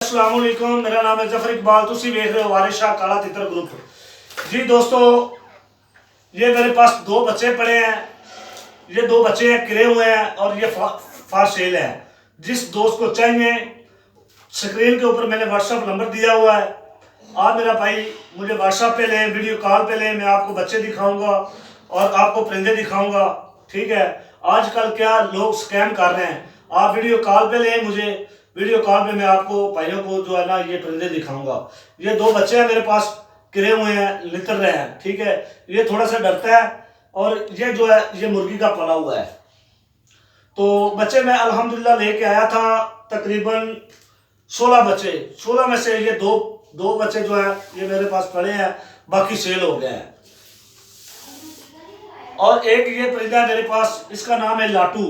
अस्सलाम वालेकुम, मेरा नाम है जफर इकबाल। तुसी देख रहे हो वारिस शाह काला तितर ग्रुप। जी दोस्तों, ये मेरे पास दो बच्चे पड़े हैं। ये दो बच्चे हैं, किरे हुए हैं और ये फार सेल है। जिस दोस्त को चाहिए, स्क्रीन के ऊपर मैंने व्हाट्सअप नंबर दिया हुआ है। आप मेरा भाई मुझे व्हाट्सअप पे लें, वीडियो कॉल पे लें। मैं आपको बच्चे दिखाऊंगा और आपको परिंदे दिखाऊंगा। ठीक है, आजकल क्या लोग स्कैम कर रहे हैं। आप वीडियो कॉल पे लें मुझे, वीडियो कॉल पे मैं आपको भाइयों को जो है ना ये परिंदे दिखाऊंगा। ये दो बच्चे हैं मेरे पास, गिरे हुए हैं, लितर रहे हैं। ठीक है, ये थोड़ा सा डरता है और ये जो है ये मुर्गी का पला हुआ है। तो बच्चे मैं अल्हम्दुलिल्लाह लेके आया था, तकरीबन 16 बच्चे। 16 में से ये दो दो बच्चे जो है ये मेरे पास पड़े हैं, बाकी सेल हो गए हैं। और एक ये परिंदा है मेरे पास, इसका नाम है लाटू,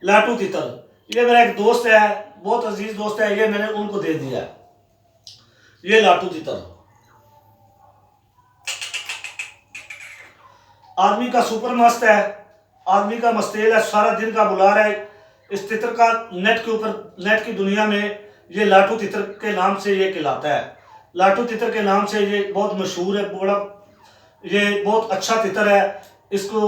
लाटू तितर। ये मेरा एक दोस्त है, बहुत अजीज दोस्त है, ये मैंने उनको दे दिया। ये लाटू तितर आदमी का सुपर मस्त है, आदमी का मस्तेल है, सारा दिन का बुला रहा है। इस तितर का नेट के ऊपर, नेट की दुनिया में ये लाटू तितर के नाम से ये कहलाता है। लाटू तितर के नाम से ये बहुत मशहूर है, बड़ा ये बहुत अच्छा तितर है। इसको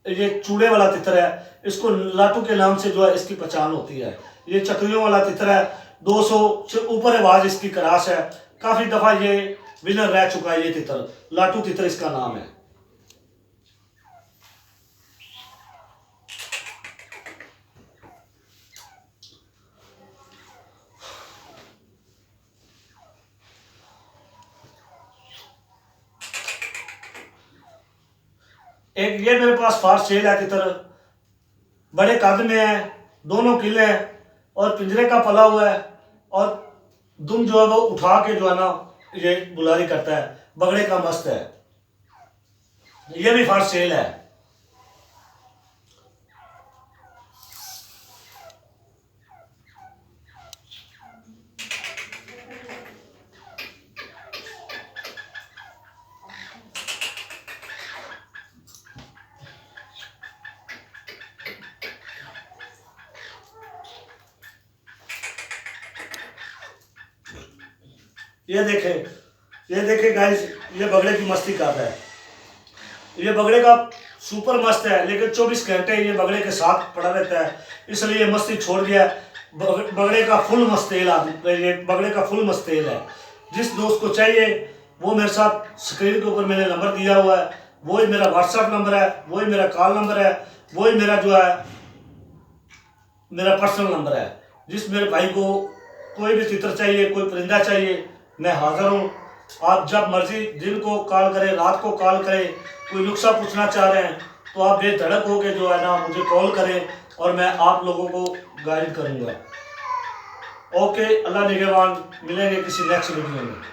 ये चूड़े वाला तितर है, इसको लाटू के नाम से जो है इसकी पहचान होती है। ये चक्रियों वाला तितर है, 200 से ऊपर आवाज इसकी क्रास है। काफी दफा ये विनर रह चुका है। ये तितर लाटू तितर इसका नाम है। एक ये मेरे पास फार सेल है तितर, बड़े कद में है, दोनों किले हैं और पिंजरे का पला हुआ है। और दुम जो है वो उठा के जो है ना ये बुलारी करता है, बगड़े का मस्त है। ये भी फार सेल है। ये देखें गाइस, ये बगड़े की मस्ती कर रहा है। ये बगड़े का सुपर मस्त है, लेकिन 24 घंटे ये बगड़े के साथ पड़ा रहता है, इसलिए ये मस्ती छोड़ गया। बगड़े का फुल मस्तेल ये बगड़े का फुल मस्तेल है। जिस दोस्त को चाहिए वो मेरे साथ, स्क्रीन के ऊपर मैंने नंबर दिया हुआ है, वही मेरा व्हाट्सअप नंबर है, वही मेरा कॉल नंबर है, वही मेरा जो है मेरा पर्सनल नंबर है। जिस मेरे भाई को कोई भी चित्र चाहिए, कोई परिंदा चाहिए, मैं हाजिर हूँ। आप जब मर्जी दिन को कॉल करें, रात को कॉल करें, कोई नुस्खा पूछना चाह रहे हैं तो आप बेधड़क हो के जो है ना मुझे कॉल करें और मैं आप लोगों को गाइड करूँगा। ओके, अल्लाह निगहबान, मिलेंगे किसी नेक्स्ट वीडियो में।